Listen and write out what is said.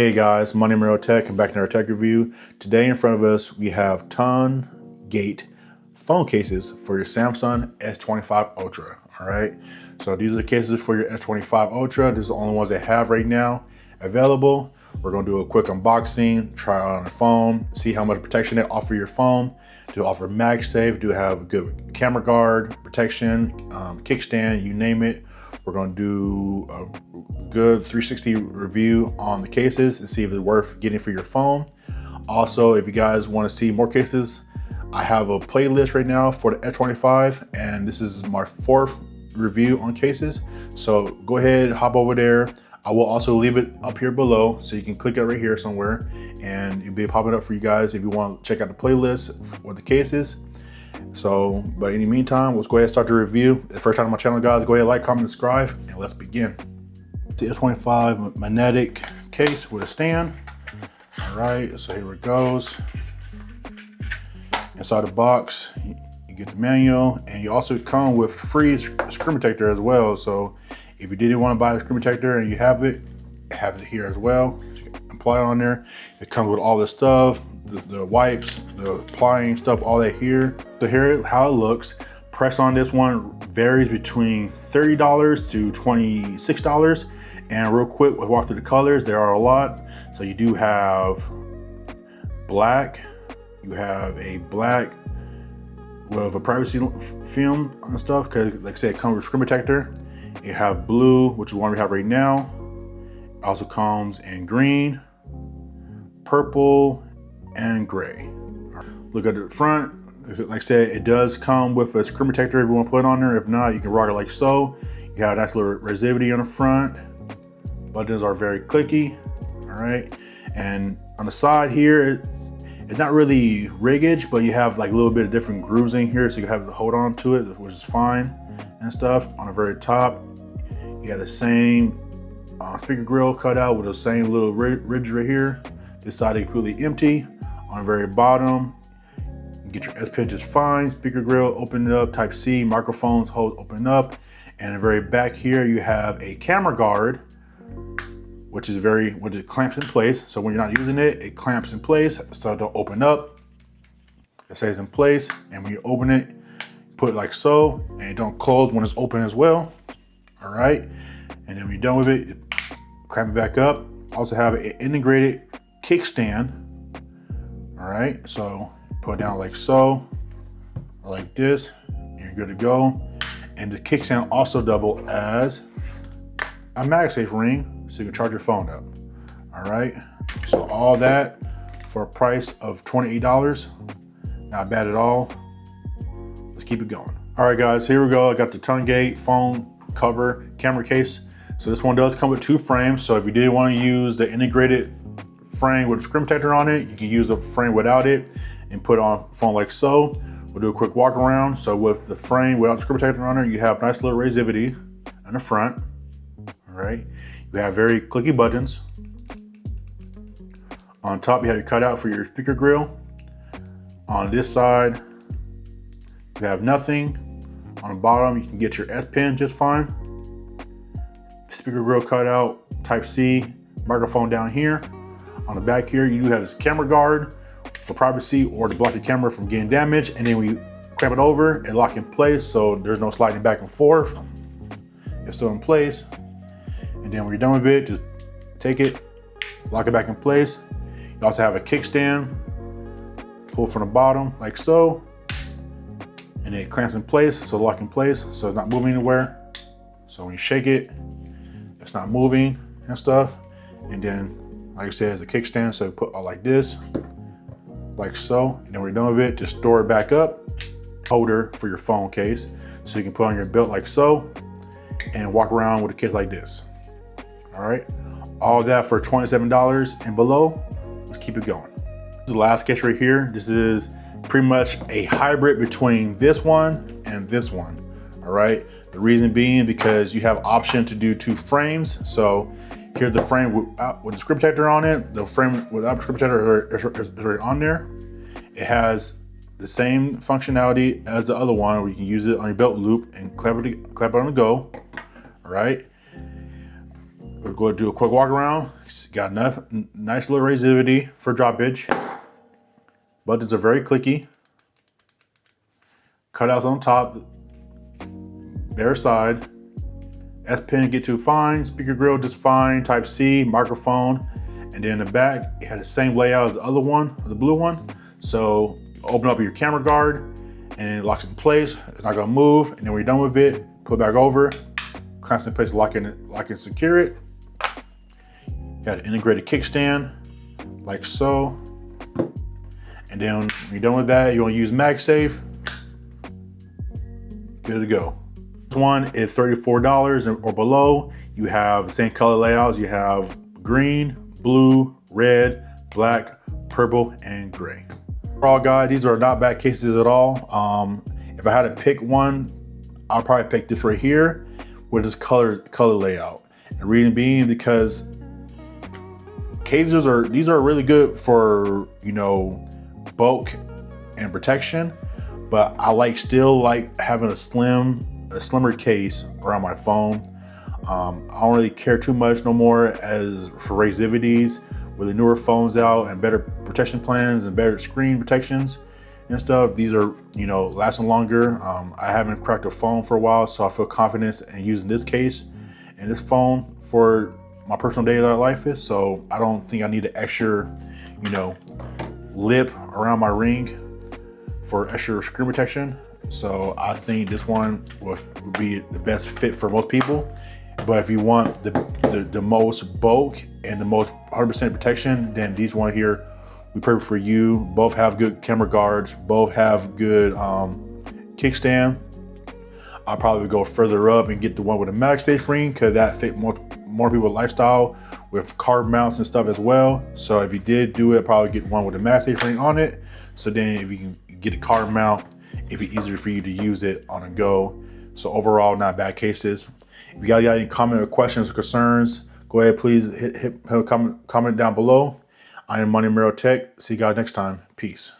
Hey guys, my name is Tech and back in our tech review. Today in front of us we have TONGATE phone cases for your Samsung S25 Ultra. Alright, so these are the cases for your S25 Ultra. These are the only ones they have right now available. We're going to do a quick unboxing, try it on the phone, see how much protection they offer your phone. Do offer MagSafe, do have a good camera guard, protection, kickstand, you name it. We're going to do a good 360 review on the cases and see if it's worth getting for your phone. Also, if you guys want to see more cases, I have a playlist right now for the S25 and this is my 4th review on cases. So go ahead, hop over there. I will also leave it up here below so you can click it right here somewhere and it'll be popping up for you guys if you want to check out the playlist with the cases. So, but in the meantime, let's go ahead and start the review. If first time on my channel, guys, go ahead, like, comment, subscribe, and let's begin. The S25 magnetic case with a stand. All right, so here it goes. Inside the box, you get the manual, and you also come with free screen protector as well. So if you didn't want to buy a screen protector and you have it here as well. So you can apply it on there. It comes with all this stuff, the wipes, the applying stuff, all that here. So here how it looks. Price on this one varies between $30 to $26. And real quick, we'll walk through the colors. There are a lot. So you do have black. You have a black with a privacy film and stuff, because like I said, it comes with screen protector. You have blue, which is the one we have right now. It also comes in green, purple, and gray. Look at the front. Like I said, it does come with a screen protector if you want to put it on there. If not, you can rock it like so. You have a nice little resivity on the front. Buttons are very clicky. All right. And on the side here, it's not really riggage, but you have like a little bit of different grooves in here, so you have to hold on to it, which is fine and stuff. On the very top, you have the same speaker grill cut out with the same little ridge right here. This side is completely empty. On the very bottom, you get your S Pen just fine. Speaker grill, open it up, Type C, microphones, hold, open up. And the very back here, you have a camera guard, which it clamps in place. So when you're not using it, it clamps in place, so don't open up. It stays in place, and when you open it, put it like so, and it don't close when it's open as well. All right, and then when you're done with it, clamp it back up. Also have an integrated kickstand. All right, so put it down like so, or like this, and you're good to go. And the kickstand also double as a MagSafe ring, so you can charge your phone up. All right, so all that for a price of $28. Not bad at all. Let's keep it going. All right, guys, here we go. I got the TONGATE phone cover camera case. So this one does come with 2 frames. So if you did want to use the integrated frame with a screen protector on it, you can use the frame without it and put it on a phone like so. We'll do a quick walk around. So with the frame without the screen protector on it, you have nice little resivity in the front. All right, you have very clicky buttons. On top, you have your cutout for your speaker grill. On this side, you have nothing. On the bottom, you can get your S Pen just fine. Speaker grill cutout, Type C, microphone down here. On the back here, you do have this camera guard for privacy or to block your camera from getting damaged. And then we clamp it over and lock in place, so there's no sliding back and forth. It's still in place. And then when you're done with it, just take it, lock it back in place. You also have a kickstand, pull from the bottom like so, and it clamps in place, so lock in place, so it's not moving anywhere. So when you shake it, it's not moving and stuff. And then, like I said, it's a kickstand, so put all like this, like so. And then when you're done with it, just store it back up. Holder for your phone case, so you can put on your belt like so, and walk around with a case like this. All right, all that for $27 and below. Let's keep it going. This is the last case right here. This is pretty much a hybrid between this one and this one. All right, the reason being because you have option to do 2 frames. So here's the frame with the screen protector on it. The frame without the screen protector is right on there. It has the same functionality as the other one, where you can use it on your belt loop and clap it on the go. All right. we'll go do a quick walk around. It's got enough, nice little resistivity for droppage. Buttons are very clicky. Cutouts on top. Bare side. S Pen to get to fine. Speaker grill just fine. Type C, microphone. And then in the back, it had the same layout as the other one, the blue one. So open up your camera guard and it locks it in place. It's not gonna move. And then when you're done with it, put it back over. Clamps in place, lock and secure it. Got an integrated kickstand, like so. And then when you're done with that, you're gonna use MagSafe. Good to go. This one is $34 or below. You have the same color layouts. You have green, blue, red, black, purple, and gray. Overall, guys, these are not bad cases at all. If I had to pick one, I'll probably pick this right here with this color layout. And reason being because cases these are really good for, you know, bulk and protection, but I still like having a slimmer case around my phone. I don't really care too much no more as for resivedities with the newer phones out and better protection plans and better screen protections and stuff. These are, you know, lasting longer. I haven't cracked a phone for a while, so I feel confidence in using this case and this phone for my personal daily life is. So I don't think I need an extra, you know, lip around my ring for extra screen protection. So I think this one would be the best fit for most people. But if you want the most bulk and the most 100% protection, then these one here we perfect for you. Both have good camera guards, both have good kickstand. I'll probably go further up and get the one with a MagSafe ring because that fit more people's lifestyle with card mounts and stuff as well. So if you did do it, probably get one with a MagSafe ring on it. So then if you can get a card mount, it'd be easier for you to use it on a go. So overall, not bad cases. If you guys got any comment or questions or concerns, go ahead, please hit a comment down below. I am Money Mero Tech. See you guys next time. Peace.